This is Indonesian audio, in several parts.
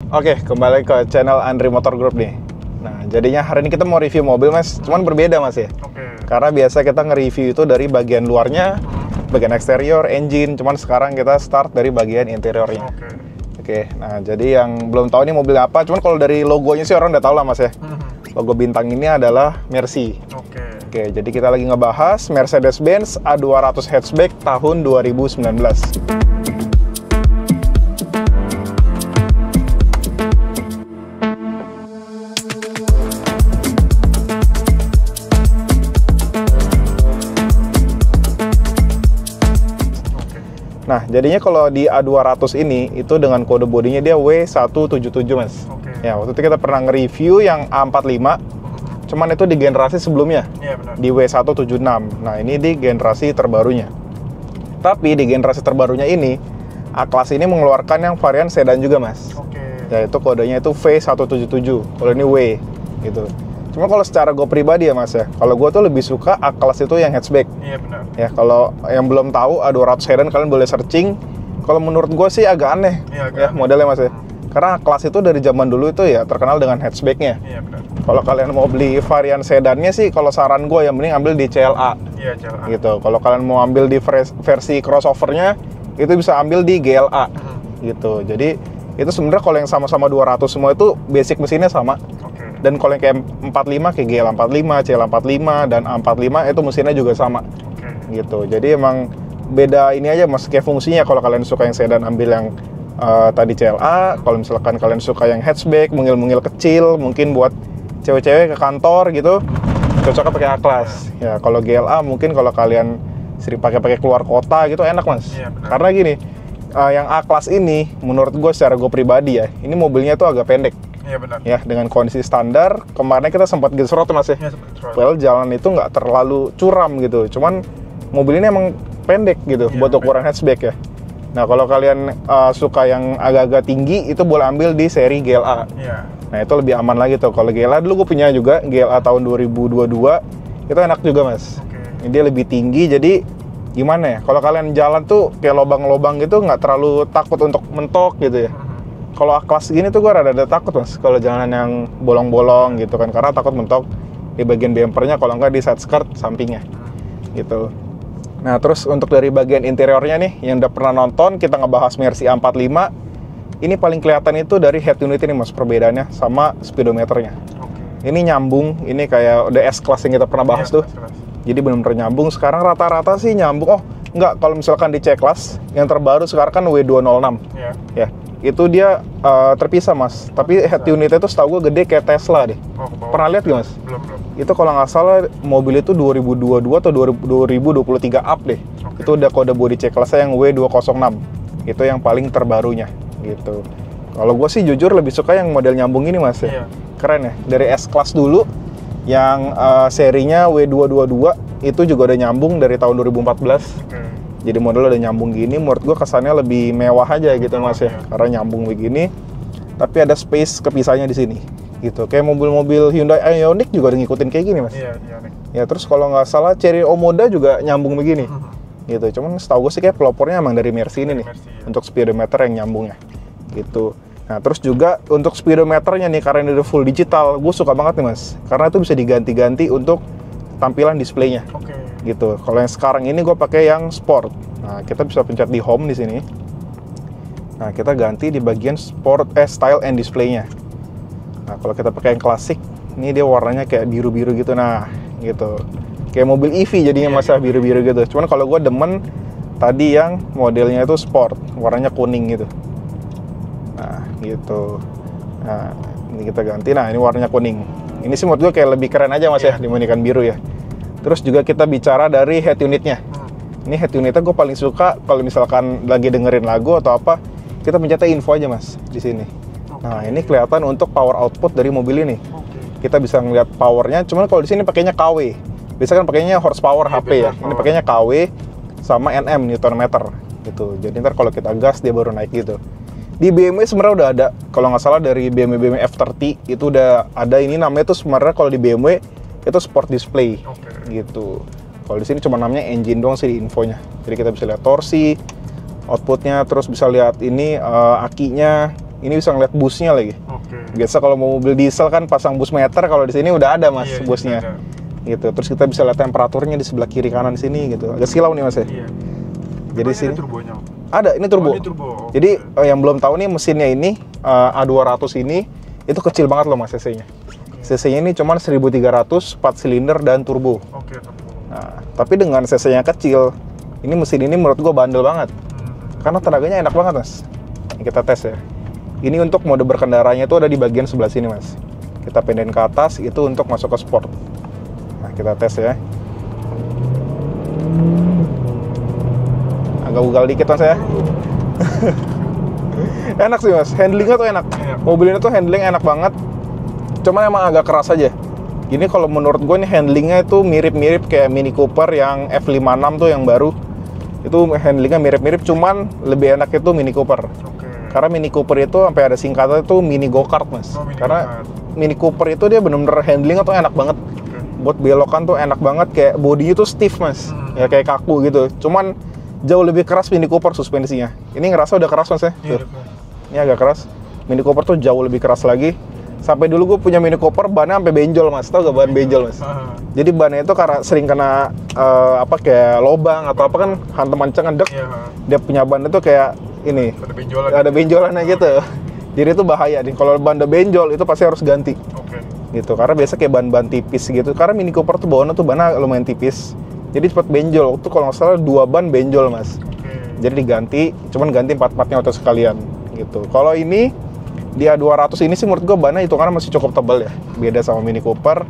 Oke, kembali ke channel Andri Motor Group nih. Nah, jadinya hari ini kita mau review mobil, Mas. Cuman berbeda, Mas ya. Oke. Karena biasa kita nge-review itu dari bagian luarnya, bagian eksterior, engine. Cuman sekarang kita start dari bagian interiornya. Oke, nah jadi yang belum tahu ini mobil apa. Cuman kalau dari logonya sih orang udah tahu lah, Mas ya. Logo bintang ini adalah Mercy. Oke, jadi kita lagi ngebahas Mercedes-Benz A200 hatchback tahun 2019. Nah, jadinya kalau di A200 ini, itu dengan kode bodinya dia W177, Mas. Ya, waktu itu kita pernah nge-review yang A45, cuman itu di generasi sebelumnya, di W176. Nah, ini di generasi terbarunya. Tapi di generasi terbarunya ini, A-Class ini mengeluarkan yang varian sedan juga, Mas. Yaitu kodenya itu V177, kalau ini W, gitu. Cuma kalau secara gue pribadi ya, Mas ya, kalau gue tuh lebih suka A-Class itu yang hatchback. Iya, benar. Ya, kalau yang belum tahu A200 sedan, kalian boleh searching. Kalau menurut gue sih agak aneh, ya modelnya, Mas ya. Karena A-Class itu dari zaman dulu itu ya terkenal dengan hatchbacknya. Iya, benar. Kalau kalian mau beli varian sedannya sih, kalau saran gue yang mending ambil di CLA. Iya, CLA. Gitu. Kalau kalian mau ambil di versi crossovernya, itu bisa ambil di GLA. Gitu. Jadi itu sebenarnya kalau yang sama-sama 200 semua itu basic mesinnya sama. Dan kalau yang kayak 45 kayak GL45, CL45 dan A45 itu mesinnya juga sama. Gitu. Jadi emang beda ini aja, Mas, kayak fungsinya. Kalau kalian suka yang sedan ambil yang tadi CLA, kalau misalkan kalian suka yang hatchback, mungil-mungil kecil, mungkin buat cewek-cewek ke kantor gitu, cocoknya pakai A-Class. Ya, kalau GLA mungkin kalau kalian sering pakai keluar kota gitu enak, Mas. Karena gini, yang A-Class ini menurut gue secara gue pribadi ya, ini mobilnya tuh agak pendek. Iya, benar. Ya, dengan kondisi standar, kemarin kita sempat gesrot, Mas ya. Iya, sempat. Well, jalan itu nggak terlalu curam gitu. Cuman mobil ini emang pendek gitu, buat ukuran hatchback ya. Nah, kalau kalian suka yang agak-agak tinggi, itu boleh ambil di seri GLA. Iya. Nah, itu lebih aman lagi tuh. Kalau GLA dulu gue punya juga, GLA tahun 2022, itu enak juga, Mas. Ini dia lebih tinggi, jadi gimana ya? Kalau kalian jalan tuh kayak lobang-lobang gitu, nggak terlalu takut untuk mentok gitu ya. Kalau A-Class gini tuh gue rada takut, Mas, kalau jalanan yang bolong-bolong gitu kan, karena takut mentok di bagian bumpernya, kalau nggak di side skirt sampingnya gitu. Nah, terus untuk dari bagian interiornya nih, yang udah pernah nonton, kita ngebahas Mercy A45, ini paling kelihatan itu dari head unit ini, Mas, perbedaannya sama speedometernya. Ini nyambung, ini kayak udah S-Class yang kita pernah bahas tuh. Jadi benar-benar nyambung. Sekarang rata-rata sih nyambung. Oh, enggak, kalau misalkan di C-Class, yang terbaru sekarang kan W206. Ya, itu dia terpisah, Mas. Tapi head unitnya itu setahu gue gede kayak Tesla deh. Pernah lihat gak, Mas? Belum. Itu kalau nggak salah mobil itu 2022 atau 2023 up deh. Itu udah kode bodi C-Class-nya yang W206. Itu yang paling terbarunya gitu. Kalau gue sih jujur lebih suka yang model nyambung ini, Mas ya. Keren ya. Dari S-Class dulu yang serinya W222 itu juga udah nyambung dari tahun 2014. Jadi model udah nyambung gini, menurut gue kesannya lebih mewah aja gitu, Mas ya. Karena nyambung begini, tapi ada space kepisahnya di sini. Gitu. Kayak mobil-mobil Hyundai Ioniq juga udah ngikutin kayak gini, Mas. Ya, terus kalau nggak salah Chery Omoda juga nyambung begini. Gitu. Cuman setahu gue sih kayak pelopornya emang dari Mercy ini nih. Untuk speedometer yang nyambungnya. Gitu. Nah, terus juga untuk speedometernya nih, karena ini udah full digital, gue suka banget nih, Mas. Karena itu bisa diganti-ganti untuk tampilan displaynya. Gitu. Kalau yang sekarang ini gue pakai yang sport. Nah, kita bisa pencet di home di sini. Nah, kita ganti di bagian sport style and display-nya. Nah, kalau kita pakai yang klasik, ini dia warnanya kayak biru-biru gitu. Nah, gitu. Kayak mobil EV jadinya, Mas, biru-biru gitu. Cuman kalau gue demen tadi yang modelnya itu sport, warnanya kuning gitu. Nah, gitu. Nah, ini kita ganti. Nah, ini warnanya kuning. Ini sih menurut gue kayak lebih keren aja, Mas ya, dibandingkan biru ya. Terus juga kita bicara dari head unitnya. Ini head unitnya gue paling suka kalau misalkan lagi dengerin lagu atau apa, kita pencetnya info aja, Mas, di sini. Nah, ini kelihatan untuk power output dari mobil ini. Kita bisa ngeliat powernya, cuman kalau di sini pakainya KW. Biasanya kan pakainya horsepower HP ya. Ini pakainya KW sama Nm, Newton meter gitu. Jadi ntar kalau kita gas dia baru naik gitu. Di BMW sebenarnya udah ada, kalau nggak salah dari BMW F30 itu udah ada. Ini namanya tuh sebenarnya kalau di BMW itu sport display gitu. Kalau di sini cuma namanya engine doang sih di infonya. Jadi kita bisa lihat torsi, outputnya, terus bisa lihat ini akinya, Ini bisa ngeliat busnya lagi. Oke. Biasa kalau mau mobil diesel kan pasang bus meter, kalau di sini udah ada mas Iya, busnya. ada. Gitu. Terus kita bisa lihat temperaturnya di sebelah kiri kanan sini gitu. Agak silau nih mas ya. Iya. Jadi sini ada turbonya. ada, ini turbo. Oh, ini turbo. Jadi yang belum tahu nih mesinnya ini A200 ini itu kecil banget loh mas cc-nya. Cc-nya ini cuma 1300, 4 silinder dan turbo. Oke, turbo. Nah, tapi dengan cc-nya kecil, ini mesin ini menurut gua bandel banget. Karena tenaganya enak banget mas. Ini kita tes ya. Ini untuk mode berkendaranya itu ada di bagian sebelah sini mas. Kita pindahin ke atas, itu untuk masuk ke sport. Nah kita tes ya. Agak ugal dikit mas ya. Enak sih mas, handlingnya tuh enak. Mobil ini tuh handling enak banget. Cuman emang agak keras aja. Ini kalau menurut gue nih handlingnya itu mirip-mirip kayak Mini Cooper yang F56 tuh yang baru. Itu handlingnya mirip-mirip, cuman lebih enak itu Mini Cooper. Karena Mini Cooper itu sampai ada singkatan itu Mini Go-Kart mas. Karena Mini Cooper itu dia bener-bener handlingnya tuh enak banget. Buat belokan tuh enak banget, kayak bodinya tuh stiff mas. Ya kayak kaku gitu. Cuman jauh lebih keras Mini Cooper suspensinya. Ini ngerasa udah keras mas ya? Tuh. Ini agak keras. Mini Cooper tuh jauh lebih keras lagi. Sampai dulu gue punya Mini Cooper, bannya sampai benjol mas. Tau gak ban benjol mas? Jadi bannya itu karena sering kena kayak lobang atau apa kan, hantaman ngedek. Dia punya ban itu kayak ini ada benjolannya gitu. Jadi itu bahaya nih. Kalau ban udah benjol itu pasti harus ganti. Gitu. Karena biasa kayak ban-ban tipis gitu. Karena Mini Cooper tuh bawaannya tuh bannya lumayan tipis. Jadi cepat benjol. Itu kalau nggak salah 2 ban benjol mas. Jadi diganti, cuman ganti 4-4-nya auto sekalian gitu. Kalau ini di A200 ini sih menurut gue bannya hitungannya masih cukup tebal ya. Beda sama Mini Cooper.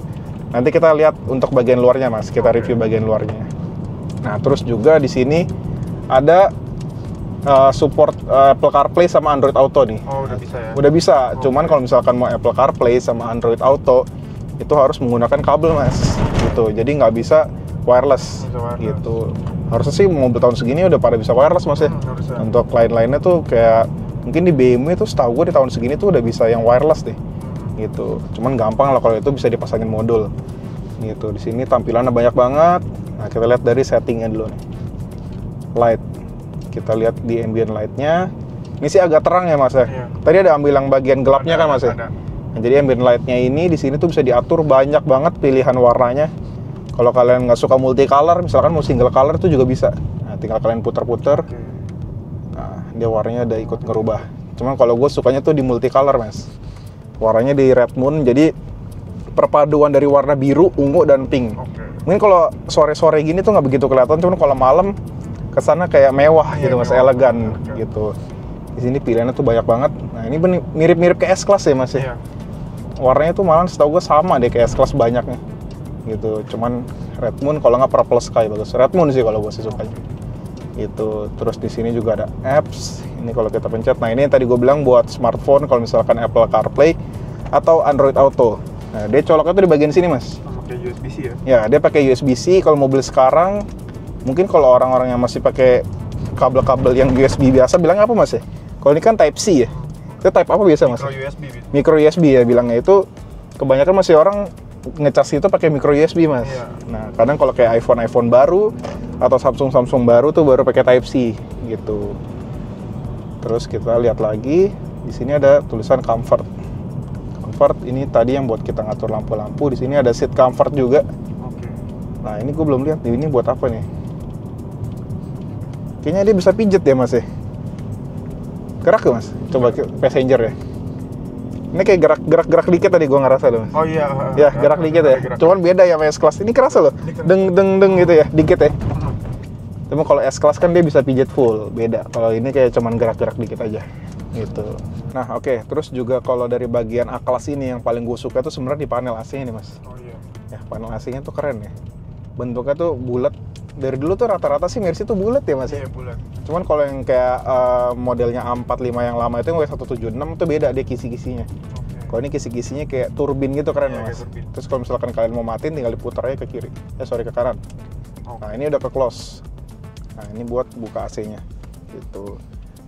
Nanti kita lihat untuk bagian luarnya mas. Kita review bagian luarnya. Nah terus juga di sini ada support Apple CarPlay sama Android Auto nih. Oh, udah bisa ya? Udah bisa, cuman kalau misalkan mau Apple CarPlay sama Android Auto itu harus menggunakan kabel mas, gitu. Jadi nggak bisa wireless, gitu. Harusnya sih mobil tahun segini udah pada bisa wireless mas ya. Untuk lain-lainnya tuh kayak mungkin di BMW tuh setahu gue di tahun segini tuh udah bisa yang wireless deh, gitu. Cuman gampang lah kalau itu bisa dipasangin modul, gitu. Di sini tampilannya banyak banget. Nah kita lihat dari settingnya dulu nih. Light. Kita lihat di ambient light-nya. Ini sih agak terang ya mas ya. Tadi ada ambil yang bagian gelapnya kan mas ya. Nah, jadi ambient light-nya ini di sini tuh bisa diatur banyak banget pilihan warnanya. Kalau kalian nggak suka multicolor, misalkan mau single color itu juga bisa. Nah, tinggal kalian puter-puter. Nah, dia warnanya udah ikut ngerubah. Cuman kalau gue sukanya tuh di multicolor mas. Warnanya di red moon, jadi perpaduan dari warna biru, ungu, dan pink. Mungkin kalau sore-sore gini tuh nggak begitu kelihatan, cuman kalau malam kesana kayak mewah gitu mas, elegan gitu. Di sini pilihannya tuh banyak banget. Nah ini mirip-mirip ke S-Class ya mas ya. Warnanya tuh malah setahu gue sama deh kayak S-Class banyaknya gitu. Cuman Red Moon kalau nggak Purple Sky bagus. Red Moon sih kalau gue sih sukanya gitu. Terus di sini juga ada apps. Ini kalau kita pencet, nah ini yang tadi gue bilang buat smartphone kalau misalkan Apple CarPlay atau Android Auto. Nah dia coloknya tuh di bagian sini mas. Pakai USB-C ya? Ya dia pakai USB-C. Kalau mobil sekarang mungkin kalau orang-orang yang masih pakai kabel-kabel yang USB biasa bilangnya apa mas ya? Kalau ini kan Type C ya? Itu Type apa biasa mas? Micro USB. Micro USB ya bilangnya. Itu kebanyakan masih orang ngecas itu pakai micro USB mas. Nah kadang kalau kayak iPhone baru atau Samsung baru tuh baru pakai Type C gitu. Terus kita lihat lagi di sini ada tulisan comfort. Comfort ini tadi yang buat kita ngatur lampu-lampu. Di sini ada seat comfort juga. Nah ini gue belum lihat ini buat apa nih. Kayaknya dia bisa pijet ya mas ya. Gerak ya mas? Coba passenger ya. Ini kayak gerak dikit tadi gue ngerasa loh mas. Oh iya. Ya gerak dikit ya. Cuman beda ya sama S-Class. Ini kerasa loh. Deng gitu ya, dikit ya. Cuma kalau S-Class kan dia bisa pijet full. Beda. Kalau ini kayak cuman gerak dikit aja. Gitu. Nah oke. Terus juga kalau dari bagian A-Class ini yang paling gue suka tuh sebenarnya di panel AC-nya nih mas. Oh iya. Ya panel AC-nya tuh keren ya. Bentuknya tuh bulat. Dari dulu tuh rata-rata sih Mercy tuh bulat ya mas. Iya bulat. Cuman kalau yang kayak modelnya A45 yang lama itu yang W176 tuh beda dia kisi-kisinya. Kalau ini kisi-kisinya kayak turbin gitu keren ya mas. Terus kalau misalkan kalian mau matiin tinggal diputar aja ke kiri. Ke kanan. Nah ini udah ke close. Nah ini buat buka AC-nya. Gitu.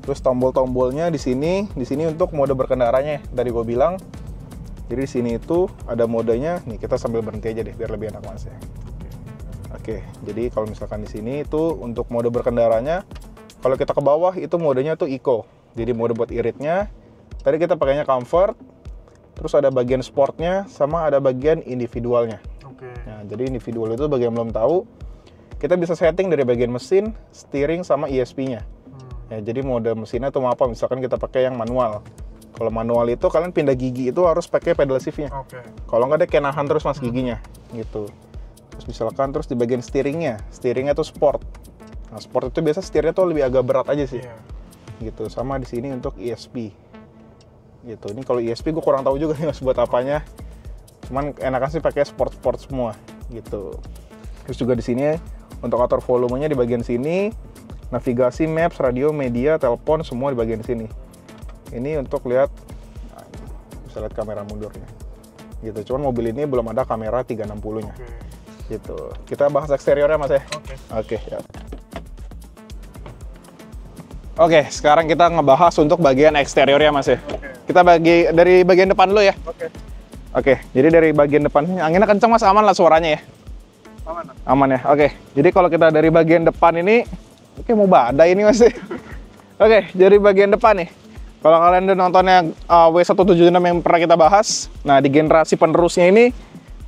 Terus tombol-tombolnya di sini untuk mode berkendaranya. Tadi gue bilang. Jadi di sini itu ada modenya. Nih kita sambil berhenti aja deh biar lebih enak mas ya. Oke, jadi kalau misalkan di sini itu untuk mode berkendaranya, kalau kita ke bawah itu modenya tuh Eco. Jadi mode buat iritnya, Tadi kita pakainya comfort, terus ada bagian sportnya, sama ada bagian individualnya. Oke. Nah, jadi individual itu bagi yang belum tahu, kita bisa setting dari bagian mesin, steering, sama ESP-nya. Ya, jadi mode mesinnya itu mau apa? Misalkan kita pakai yang manual. Kalau manual itu kalian pindah gigi itu harus pakai pedal shift-nya. Oke. Kalau nggak ada kayak nahan terus mas giginya, gitu. Terus misalkan terus di bagian steeringnya tuh sport. Nah, sport itu biasa setirnya tuh lebih agak berat aja sih. Iya. Gitu. Sama di sini untuk ESP. Gitu. Ini kalau ESP gue kurang tahu juga nih mas buat apanya. Cuman enakan sih pakai sport semua gitu. Terus juga di sini untuk atur volumenya di bagian sini, navigasi, maps, radio, media, telepon semua di bagian sini. Ini untuk lihat, nah, bisa lihat kamera mundurnya. Gitu. Cuman mobil ini belum ada kamera 360-nya. Gitu. Kita bahas eksteriornya mas ya. Oke. Ya. Oke, sekarang kita ngebahas untuk bagian eksteriornya mas ya. Kita dari bagian depan dulu ya. Oke, jadi dari bagian depan, anginnya kencang mas, aman lah suaranya ya? Aman ya, oke. Jadi kalau kita dari bagian depan ini, oke mau badai ini mas. Oke, dari bagian depan nih. Kalau kalian udah nontonnya W176 yang pernah kita bahas, nah di generasi penerusnya ini,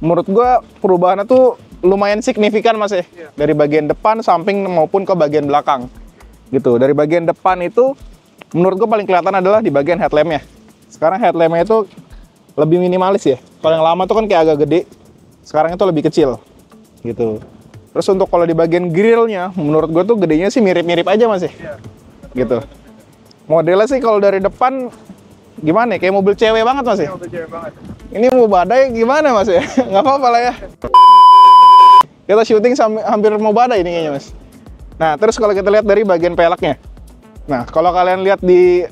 menurut gua perubahannya tuh lumayan signifikan mas ya. Dari bagian depan, samping maupun ke bagian belakang. Gitu, dari bagian depan itu, menurut gua paling kelihatan adalah di bagian headlampnya. Sekarang headlampnya itu lebih minimalis ya. Kalau yang lama tuh kan kayak agak gede, sekarang itu lebih kecil gitu. Terus untuk kalau di bagian grillnya, menurut gue tuh gedenya sih mirip-mirip aja mas ya. Gitu. Modelnya sih kalau dari depan gimana ya, kayak mobil cewek banget mas ya. Mobil cewek banget. Ini mau badai gimana mas ya? Nggak apa-apa lah ya. Kita syuting hampir mau badai ini kayaknya mas. Nah terus kalau kita lihat dari bagian peleknya, nah kalau kalian lihat di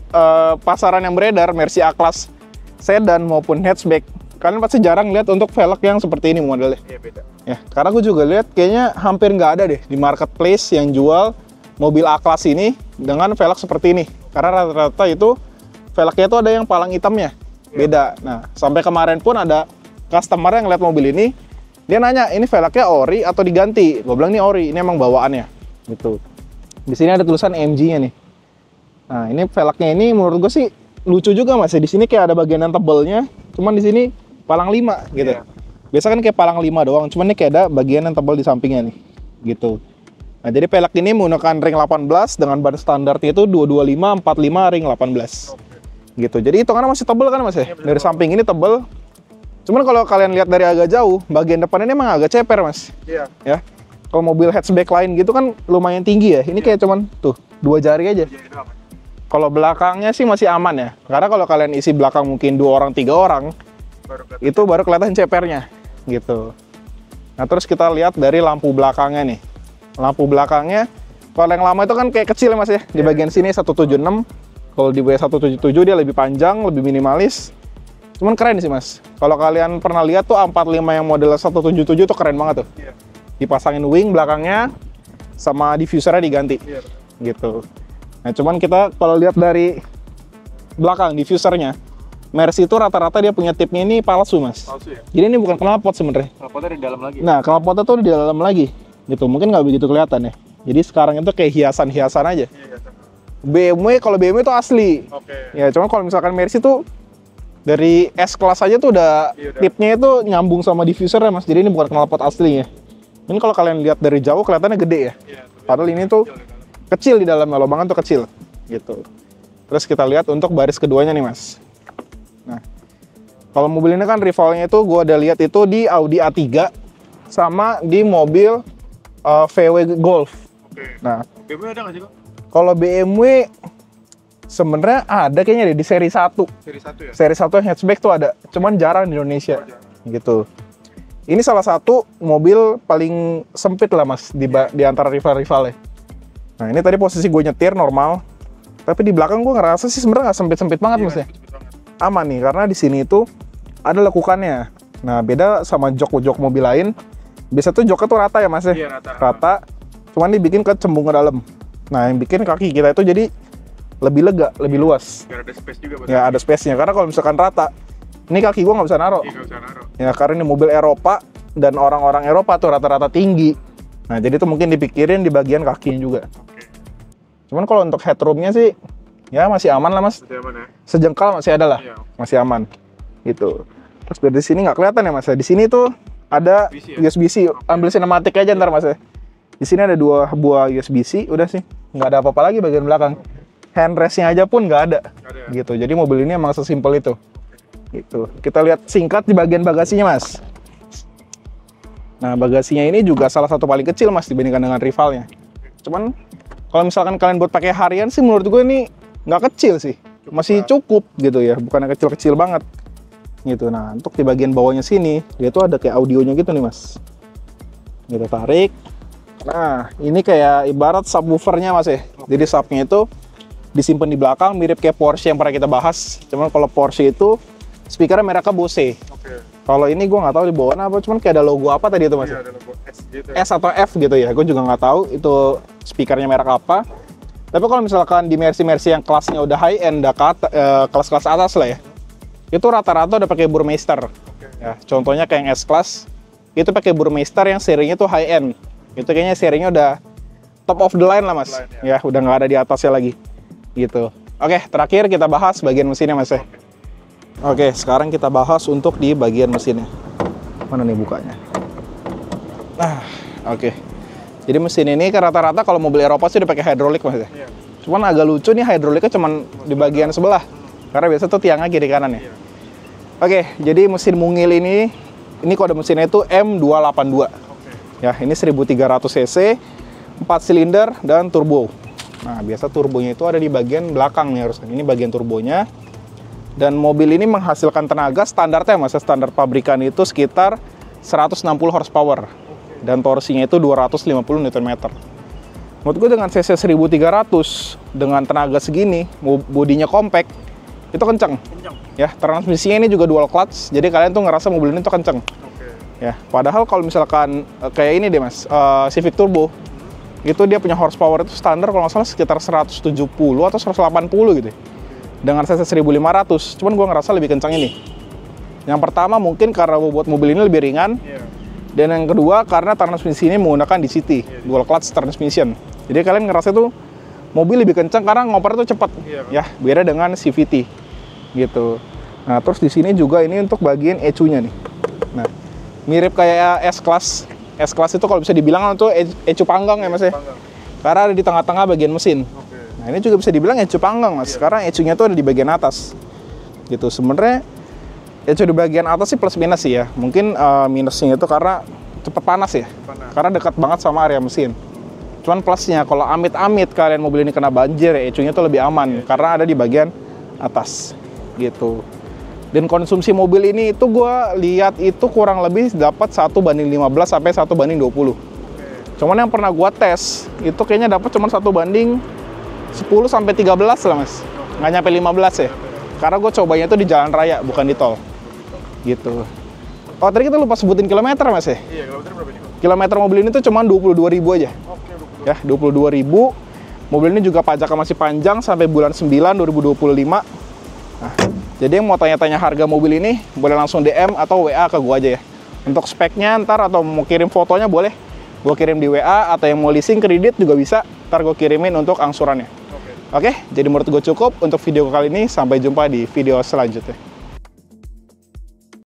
pasaran yang beredar, Mercy A-Class sedan maupun hatchback, kalian pasti jarang lihat untuk velg yang seperti ini modelnya. Iya beda. Ya, karena gue juga lihat kayaknya hampir nggak ada deh di marketplace yang jual mobil A-Class ini dengan velg seperti ini. Karena rata-rata itu velgnya itu ada yang palang hitamnya, beda. Nah, sampai kemarin pun ada customer yang lihat mobil ini, dia nanya ini velgnya ori atau diganti. Gue bilang ini ori, ini emang bawaannya. Gitu. Di sini ada tulisan MG-nya nih. Nah, ini velgnya ini menurut gue sih lucu juga mas ya. Di sini kayak ada bagian yang tebelnya, cuman di sini palang 5 gitu. Biasa kan kayak palang 5 doang, cuman ini kayak ada bagian yang tebel di sampingnya nih. Gitu. Nah, jadi velg ini menggunakan ring 18 dengan ban standarnya itu 225 45 ring 18. Gitu. Jadi hitungannya masih tebel kan mas ya? Dari samping ini tebel. Cuman kalau kalian lihat dari agak jauh, bagian depan ini emang agak ceper mas. Iya. Ya. Kalau mobil hatchback lain gitu kan lumayan tinggi ya. Ini kayak cuman tuh 2 jari aja. Kalau belakangnya sih masih aman ya. Karena kalau kalian isi belakang mungkin 2 orang, 3 orang, itu baru kelihatan cepernya gitu. Nah, terus kita lihat dari lampu belakangnya nih. Lampu belakangnya, kalau yang lama itu kan kayak kecil ya mas ya. Di bagian sini 176. Kalau di W177 dia lebih panjang, lebih minimalis. Cuman keren sih mas. Kalau kalian pernah lihat tuh A45 yang model 177 tuh keren banget tuh. Dipasangin wing belakangnya, sama diffusernya diganti. Gitu. Nah, cuman kita kalau lihat dari belakang diffusernya, Mercy itu rata-rata dia punya tipnya ini palsu mas. Palsu ya? Jadi ini bukan knalpot sebenarnya. Knalpotnya di dalam lagi. Nah, knalpotnya tuh di dalam lagi. Gitu, mungkin nggak begitu kelihatan ya. Jadi sekarang itu kayak hiasan-hiasan aja. Iya. BMW, kalau BMW itu asli. Oke. Ya, cuman kalau misalkan Mercy tuh dari S-Class aja tuh udah tipnya itu nyambung sama diffuser ya mas. Jadi ini bukan knalpot aslinya. Ini kalau kalian lihat dari jauh kelihatannya gede ya. Padahal ini tuh kecil di dalamnya, lobangan tuh kecil gitu. Terus kita lihat untuk baris keduanya nih mas. Nah, kalau mobil ini kan rivalnya itu gue udah lihat itu di Audi A3 sama di mobil VW Golf. Nah, BMW ada nggak sih kok? kalau BMW sebenarnya ada kayaknya deh di seri 1. Seri 1 ya? Seri 1 hatchback tuh ada, cuman jarang di Indonesia. Gitu. Ini salah satu mobil paling sempit lah mas di antara rival-rivalnya. Nah, ini tadi posisi gue nyetir normal, tapi di belakang gue ngerasa sih sebenarnya nggak sempit-sempit banget mas ya. Aman nih, karena di sini itu ada lekukannya. Nah, beda sama jok-jok mobil lain. Biasa tuh joknya tuh rata ya mas ya. Iya, rata. Cuman dibikin ke cembung ke dalam. Nah, yang bikin kaki kita itu jadi lebih lega, lebih luas. Biar ada space juga. Ya, ada space-nya. Karena kalau misalkan rata, ini kaki gue nggak bisa naruh. Iya, nggak bisa naruh. Ya, karena ini mobil Eropa dan orang-orang Eropa tuh rata-rata tinggi. Nah, jadi tuh mungkin dipikirin di bagian kakinya juga. Oke. Cuman kalau untuk headroomnya sih Ya masih aman lah mas. Masih aman ya? Sejengkal masih ada lah, Iya. masih aman. Gitu. Terus dari sini nggak kelihatan ya mas. Di sini tuh ada USB-C ya? USB-C. Ambil sinematik aja ntar mas ya. Di sini ada 2 buah USB-C, udah sih. Nggak ada apa-apa lagi bagian belakang. Handrestnya aja pun nggak ada. Nggak ada ya? Gitu. Jadi mobil ini emang sesimpel itu. Gitu. Kita lihat singkat di bagian bagasinya mas. Nah bagasinya ini juga salah satu paling kecil mas dibandingkan dengan rivalnya. Cuman kalau misalkan kalian buat pakai harian sih menurut gue ini nggak kecil sih. Masih cukup gitu ya, bukan yang kecil-kecil banget. Gitu. Nah untuk di bagian bawahnya sini, dia tuh ada kayak audionya gitu nih mas. Gitu tarik. Nah ini kayak ibarat subwoofernya mas ya. Jadi subnya itu disimpan di belakang, mirip kayak Porsche yang pernah kita bahas. Cuman kalau Porsche itu speakernya mereknya Bose. Oke. Kalau ini gue nggak tahu di bawahnya apa, cuman kayak ada logo apa tadi itu mas? Iya, ada logo S gitu. S atau F gitu ya, gue juga nggak tahu itu speakernya merek apa. Tapi kalau misalkan di Mercy yang kelasnya udah high end, udah kelas-kelas atas lah ya, itu rata-rata udah pakai Burmeister. Ya, contohnya kayak yang S-Class, itu pakai Burmeister yang serinya tuh high end. Itu kayaknya serinya udah top of the line lah mas. Ya, udah nggak ada di atasnya lagi. Gitu. Oke, terakhir kita bahas bagian mesinnya mas ya. Oke, sekarang kita bahas untuk di bagian mesinnya. Mana nih bukanya? Nah, oke. Jadi mesin ini kan rata-rata kalau mobil Eropa sih udah pakai hidrolik mas ya. Iya. Cuman agak lucu nih hidroliknya cuman di bagian sebelah. Karena biasa tuh tiangnya kiri kanan ya. Iya. Oke, jadi mesin mungil ini kode mesinnya itu M282. Oke. Ya, ini 1300 cc, 4 silinder dan turbo. Nah, biasa turbonya itu ada di bagian belakang nih harusnya. Ini bagian turbonya. Dan mobil ini menghasilkan tenaga standarnya mas, standar pabrikan itu sekitar 160 horsepower. Dan torsinya itu 250 Nm. Menurut gue dengan cc 1300 dengan tenaga segini, bodinya compact, itu kenceng. Kencang. Ya, transmisinya ini juga dual clutch, jadi kalian tuh ngerasa mobil ini tuh kenceng. Oke. Ya, padahal kalau misalkan kayak ini deh mas, Civic Turbo, itu dia punya horsepower itu standar kalau nggak salah sekitar 170 atau 180 gitu. Dengan cc 1500, cuman gue ngerasa lebih kencang ini. Yang pertama mungkin karena bobot mobil ini lebih ringan, Iya. dan yang kedua karena transmisi ini menggunakan DCT, dual clutch transmission. Jadi kalian ngerasa tuh mobil lebih kencang karena ngoper tuh cepat. Iya. Ya, beda dengan CVT gitu. Nah, terus di sini juga ini untuk bagian ECU-nya nih. Nah, mirip kayak S-Class. S-Class itu kalau bisa dibilang itu ECU panggang ya mas ya. Panggang. Karena ada di tengah-tengah bagian mesin. Oke. Nah, ini juga bisa dibilang ECU panggang mas, karena ECU-nya tuh ada di bagian atas. Gitu. Sebenarnya ECU di bagian atas sih plus minus sih ya. Mungkin minusnya itu karena cepet panas ya. Panas. Karena dekat banget sama area mesin. Cuman plusnya kalau amit-amit kalian mobil ini kena banjir, ya ECU-nya tuh lebih aman karena ada di bagian atas. Gitu. Dan konsumsi mobil ini itu gue lihat itu kurang lebih dapat 1:15 sampai 1:20. Cuman yang pernah gue tes itu kayaknya dapat cuma 1:10 sampai 13 lah mas, nggak nyampe 15 ya. Karena gue cobanya itu di jalan raya bukan di tol. Gitu. Oh tadi kita lupa sebutin kilometer mas ya. Iya, kilometer berapa nih? Kilometer mobil ini tuh cuma 22.000 aja. Oke, 20. Ya 22.000. Mobil ini juga pajaknya masih panjang sampai bulan 9 2025. Nah, jadi yang mau tanya-tanya harga mobil ini boleh langsung DM atau WA ke gue aja ya. Untuk speknya ntar atau mau kirim fotonya boleh gue kirim di WA, atau yang mau leasing kredit juga bisa, ntar gue kirimin untuk angsurannya. Oke, jadi menurut gue cukup untuk video kali ini. Sampai jumpa di video selanjutnya.